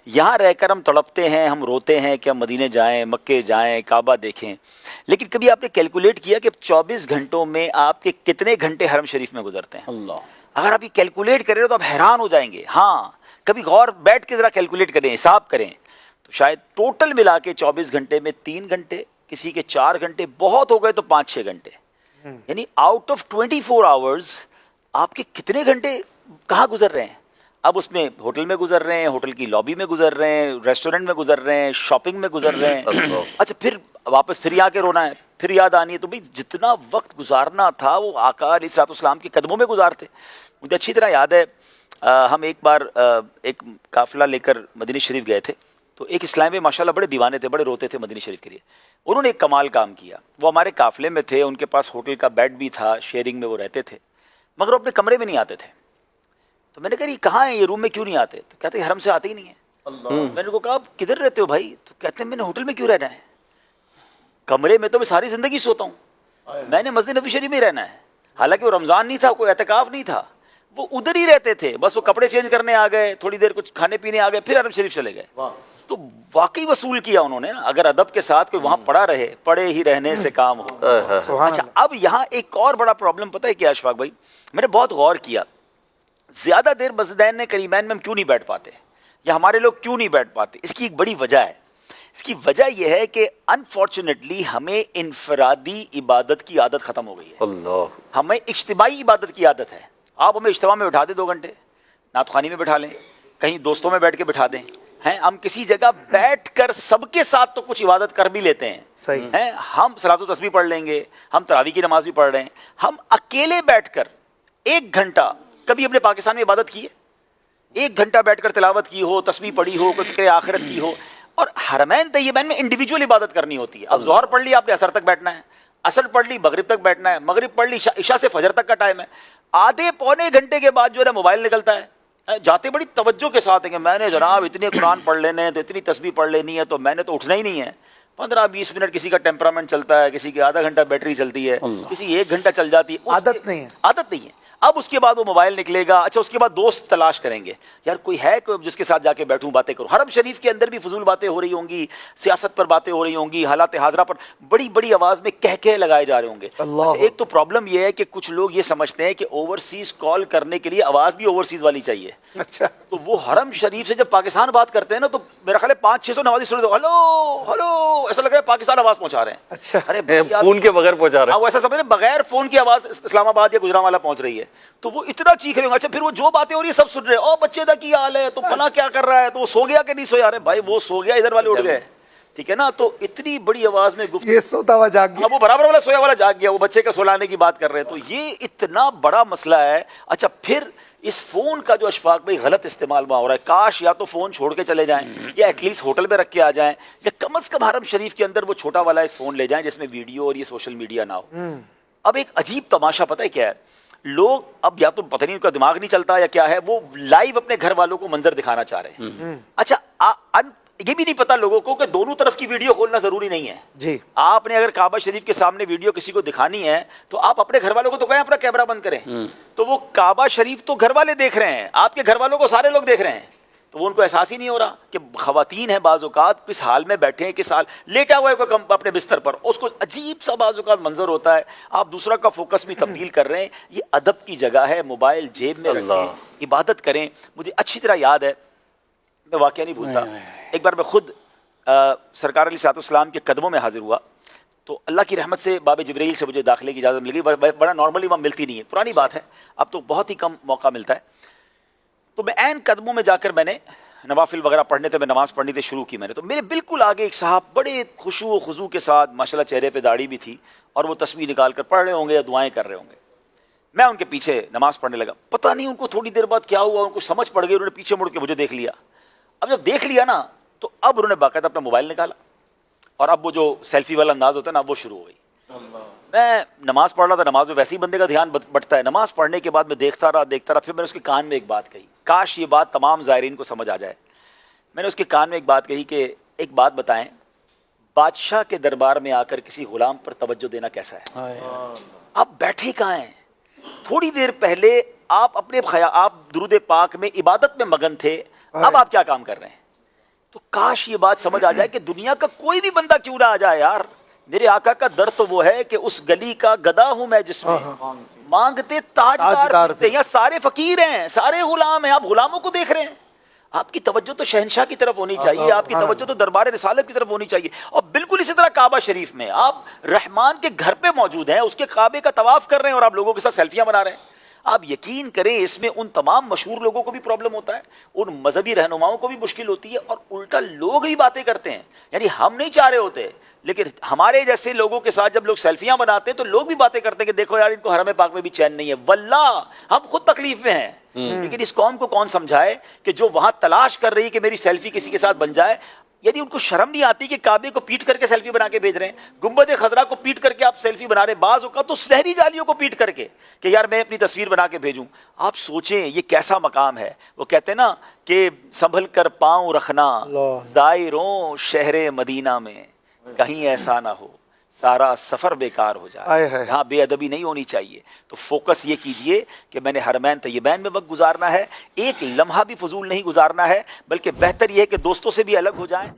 یہاں رہ کر ہم تڑپتے ہیں, ہم روتے ہیں کہ ہم مدینے جائیں, مکے جائیں, کعبہ دیکھیں, لیکن کبھی آپ نے کیلکولیٹ کیا کہ 24 گھنٹوں میں آپ کے کتنے گھنٹے حرم شریف میں گزرتے ہیں؟ اللہ, اگر آپ یہ کیلکولیٹ کریں تو آپ حیران ہو جائیں گے. ہاں کبھی غور بیٹھ کے ذرا کیلکولیٹ کریں, حساب کریں, تو شاید ٹوٹل ملا کے 24 گھنٹے میں 3 گھنٹے, کسی کے 4 گھنٹے, بہت ہو گئے تو 5-6 گھنٹے, یعنی آؤٹ آف 24 آورز آپ کے کتنے گھنٹے کہاں گزر رہے ہیں؟ اب اس میں ہوٹل میں گزر رہے ہیں, ہوٹل کی لابی میں گزر رہے ہیں, ریسٹورنٹ میں گزر رہے ہیں, شاپنگ میں گزر رہے ہیں. اچھا پھر واپس پھر آ کے رونا ہے, پھر یاد آنی ہے. تو بھائی جتنا وقت گزارنا تھا وہ آقا علیہ الصلوۃ والسلام کے قدموں میں گزارتے. مجھے اچھی طرح یاد ہے ہم ایک بار ایک قافلہ لے کر مدینہ شریف گئے تھے, تو ایک اسلام میں ماشاءاللہ بڑے دیوانے تھے, بڑے روتے تھے مدینہ شریف کے لیے. انہوں نے ایک کمال کام کیا, وہ ہمارے قافلے میں تھے, ان کے پاس ہوٹل کا بیڈ بھی تھا, شیئرنگ میں وہ رہتے تھے, مگر وہ اپنے کمرے میں نہیں آتے تھے. تو میں نے کہا یہ کہاں ہے, یہ روم میں کیوں نہیں آتے؟ تو کہتے حرم سے آتے ہی نہیں ہیں. میں نے کہا آپ کدھر رہتے ہو بھائی؟ تو کہتے ہیں میں نے ہوٹل میں کیوں رہنا ہے, کمرے میں تو میں ساری زندگی سوتا ہوں, میں نے مسجد نبوی شریف میں رہنا ہے. حالانکہ وہ رمضان نہیں تھا, کوئی اعتکاف نہیں تھا, وہ ادھر ہی رہتے تھے, بس وہ کپڑے چینج کرنے آ گئے, تھوڑی دیر کچھ کھانے پینے آ گئے, پھر حرم شریف چلے گئے. تو واقعی وصول کیا انہوں نے. اگر ادب کے ساتھ کوئی وہاں پڑا رہے, پڑے ہی رہنے سے کام ہو. اچھا اب یہاں ایک اور بڑا پرابلم پتہ ہے کیا اشفاق بھائی, میں نے بہت غور کیا, زیادہ دیر مسجدین نے کریمین میں ہم کیوں نہیں بیٹھ پاتے, یا ہمارے لوگ کیوں نہیں بیٹھ پاتے؟ اس کی ایک بڑی وجہ ہے. اس کی وجہ یہ ہے کہ انفارچونیٹلی ہمیں انفرادی عبادت کی عادت ختم ہو گئی ہے. اللہ, ہمیں اجتماعی عبادت کی عادت ہے. آپ ہمیں اجتماع میں بٹھا دیں 2 گھنٹے, نعت خوانی میں بٹھا لیں, کہیں دوستوں میں بیٹھ کے بٹھا دیں, ہیں ہم کسی جگہ بیٹھ کر سب کے ساتھ تو کچھ عبادت کر بھی لیتے ہیں. صحیح ہیں ہم صلاۃ و تسبیح پڑھ لیں گے, ہم تراویح کی نماز بھی پڑھ رہے ہیں. ہم اکیلے بیٹھ کر 1 گھنٹہ کبھی اپنے پاکستان میں عبادت کی ہے؟ 1 گھنٹہ بیٹھ کر تلاوت کی ہو, تسبیح پڑھی ہو, کوئی فکر آخرت کی ہو. اور حرمین طیبین میں انڈیویجول عبادت کرنی ہوتی ہے. اب ظہر پڑھ لی آپ نے, عصر تک بیٹھنا ہے, عصر پڑھ لی مغرب تک بیٹھنا ہے, مغرب پڑھ لی عشاء سے فجر تک کا ٹائم ہے. آدھے پونے گھنٹے کے بعد جو ہے نا موبائل نکلتا ہے, جاتے بڑی توجہ کے ساتھ ہیں کہ میں نے جناب اتنے قرآن پڑھ لینے ہیں, تو اتنی تسبیح پڑھ لینی ہے, تو میں نے تو اٹھنا ہی نہیں ہے. 15-20 منٹ کسی کا ٹیمپرامنٹ چلتا ہے, کسی کی آدھا گھنٹہ بیٹری چلتی ہے, کسی 1 گھنٹہ چل جاتی ہے. عادت نہیں ہے, عادت نہیں ہے. اب اس کے بعد وہ موبائل نکلے گا. اچھا اس کے بعد دوست تلاش کریں گے, یار کوئی ہے کوئی جس کے ساتھ جا کے بیٹھوں باتیں کروں. حرم شریف کے اندر بھی فضول باتیں ہو رہی ہوں گی, سیاست پر باتیں ہو رہی ہوں گی, حالات حاضرہ پر بڑی بڑی آواز میں کہہ لگائے جا رہے ہوں گے. اچھا ایک تو پرابلم یہ ہے کہ کچھ لوگ یہ سمجھتے ہیں کہ اوورسیز کال کرنے کے لیے آواز بھی اوورسیز والی چاہیے. اچھا تو وہ حرم شریف سے جب پاکستان بات کرتے ہیں نا, تو میرا خیال ہے 500-600 نوازی سن رہے ہو, ہلو ہلو, ایسا لگ رہا ہے پاکستان آواز پہنچا رہے ہیں. اچھا ارے فون کے بغیر پہنچا رہے ہیں, وہ ایسا سمجھ بغیر فون کی آواز اسلام آباد یا گجرانوالہ پہنچ رہی ہے. تو وہ اتنا چیخ رہے ہوں. اچھا پھر وہ جو باتیں ہو رہی ہے سب سن رہے ہیں, او بچے دا کی حال ہے, تو فلاں کیا کر رہا ہے, تو وہ سو گیا کہ نہیں سویا. رہے بھائی وہ سو گیا, ادھر والے اٹھ گئے, ٹھیک ہے نا. تو اتنی بڑی آواز میں یہ سوتا ہوا جاگ گیا, وہ برابر والا سویا والا جاگ گیا, وہ بچے کا سلانے کی بات کر رہے ہیں. تو یہ اتنا بڑا مسئلہ ہے. اچھا پھر اس فون کا جو اشفاق بھائی غلط استعمال وہاں ہو رہا ہے, کاش یا تو فون چھوڑ کے چلے جائیں, یا ایٹ لیسٹ ہوٹل میں رکھ کے آ جائیں, یا کم از کم حرم شریف کے اندر وہ چھوٹا والا ایک فون لے جائیں جس میں ویڈیو اور یہ سوشل میڈیا نہ ہو. اب ایک عجیب تماشا پتہ ہے کیا ہے, لوگ اب یا تو پتہ نہیں ان کا دماغ نہیں چلتا یا کیا ہے, وہ لائیو اپنے گھر والوں کو منظر دکھانا چاہ رہے ہیں. اچھا یہ بھی نہیں پتا لوگوں کو کہ دونوں طرف کی ویڈیو کھولنا ضروری نہیں ہے. جی آپ نے اگر کعبہ شریف کے سامنے ویڈیو کسی کو دکھانی ہے تو آپ اپنے گھر والوں کو تو کہیں اپنا کیمرہ بند کریں. تو وہ کعبہ شریف تو گھر والے دیکھ رہے ہیں, آپ کے گھر والوں کو سارے لوگ دیکھ رہے ہیں. تو وہ ان کو احساس ہی نہیں ہو رہا کہ خواتین ہیں بعض اوقات کس حال میں بیٹھے ہیں, کس حال لیٹا ہوا ہے کوئی اپنے بستر پر, اس کو عجیب سا بعض اوقات منظر ہوتا ہے, آپ دوسرا کا فوکس بھی تبدیل کر رہے ہیں. یہ ادب کی جگہ ہے, موبائل جیب میں رکھیں, عبادت کریں. مجھے اچھی طرح یاد ہے, میں واقعہ نہیں بھولتا, ایک بار میں خود سرکار علیہ الصلوۃ والسلام کے قدموں میں حاضر ہوا. تو اللہ کی رحمت سے باب جبرائیل سے مجھے داخلے کی اجازت مل گئی. بڑا نارملی وہاں ملتی نہیں ہے, پرانی بات ہے, اب تو بہت ہی کم موقع ملتا ہے. تو میں عین قدموں میں جا کر میں نے نوافل وغیرہ پڑھنے تھے, میں نماز پڑھنی تھی شروع کی میں نے. تو میرے بالکل آگے ایک صاحب بڑے خشوع و خضوع کے ساتھ, ماشاءاللہ چہرے پہ داڑھی بھی تھی, اور وہ تسبیح نکال کر پڑھ رہے ہوں گے یا دعائیں کر رہے ہوں گے. میں ان کے پیچھے نماز پڑھنے لگا. پتہ نہیں ان کو تھوڑی دیر بعد کیا ہوا, ان کو سمجھ پڑ گئی, انہوں نے پیچھے مڑ کے مجھے دیکھ لیا. اب جب دیکھ لیا نا, تو اب انہوں نے باقاعدہ اپنا موبائل نکالا, اور اب وہ جو سیلفی والا انداز ہوتا ہے نا, اب وہ شروع ہو گئی. میں نماز پڑھ رہا تھا, نماز میں ویسے ہی بندے کا دھیان بٹتا ہے. نماز پڑھنے کے بعد میں دیکھتا رہا, پھر میں نے اس کے کان میں ایک بات کہی, کاش یہ بات تمام زائرین کو سمجھ آ جائے. میں نے اس کے کان میں ایک بات کہی کہ ایک بات بتائیں, بادشاہ کے دربار میں آ کر کسی غلام پر توجہ دینا کیسا ہے؟ آپ بیٹھے کہاں ہیں؟ تھوڑی دیر پہلے آپ اپنے آپ درود پاک میں عبادت میں مگن تھے, اب آپ کیا کام کر رہے ہیں؟ تو کاش یہ بات سمجھ آ جائے کہ دنیا کا کوئی بھی بندہ کیوں نہ آ جائے یار، میرے آقا کا در تو وہ ہے کہ اس گلی کا گدا ہوں میں جس میں مانگتے تاجدار پھرتے، یا سارے فقیر ہیں، سارے غلام ہیں، آپ غلاموں کو دیکھ رہے ہیں۔ آپ کی توجہ تو شہنشاہ کی طرف ہونی چاہیے، آپ کی توجہ تو دربار رسالت کی طرف ہونی چاہیے۔ اور بالکل اسی طرح کعبہ شریف میں آپ رحمان کے گھر پہ موجود ہیں، اس کے کعبے کا طواف کر رہے ہیں اور آپ لوگوں کے ساتھ سیلفیاں بنا رہے ہیں۔ آپ یقین کریں اس میں ان تمام مشہور لوگوں کو بھی پرابلم ہوتا ہے، ان مذہبی رہنماؤں کو بھی مشکل ہوتی ہے، اور الٹا لوگ ہی باتیں کرتے ہیں۔ یعنی ہم نہیں چاہ رہے ہوتے، لیکن ہمارے جیسے لوگوں کے ساتھ جب لوگ سیلفیاں بناتے ہیں تو لوگ بھی باتیں کرتے ہیں کہ دیکھو یار ان کو حرم پاک میں بھی چین نہیں ہے۔ واللہ ہم خود تکلیف میں ہیں، لیکن اس قوم کو کون سمجھائے کہ جو وہاں تلاش کر رہی کہ میری سیلفی کسی کے ساتھ بن جائے، یعنی ان کو شرم نہیں آتی کہ کعبے کو پیٹ کر کے سیلفی بنا کے بھیج رہے ہیں، گنبد خضرا کو پیٹ کر کے آپ سیلفی بنا رہے ہیں، بعض اوقات تو سنہری جالیوں کو پیٹ کر کے کہ یار میں اپنی تصویر بنا کے بھیجوں۔ آپ سوچیں یہ کیسا مقام ہے۔ وہ کہتے ہیں نا کہ سنبھل کر پاؤں رکھنا زائروں شہر مدینہ میں، کہیں ایسا نہ ہو سارا سفر بیکار ہو جائے۔ یہاں بے ادبی نہیں ہونی چاہیے۔ تو فوکس یہ کیجئے کہ میں نے حرمین طیبین میں وقت گزارنا ہے، ایک لمحہ بھی فضول نہیں گزارنا ہے، بلکہ بہتر یہ ہے کہ دوستوں سے بھی الگ ہو جائیں۔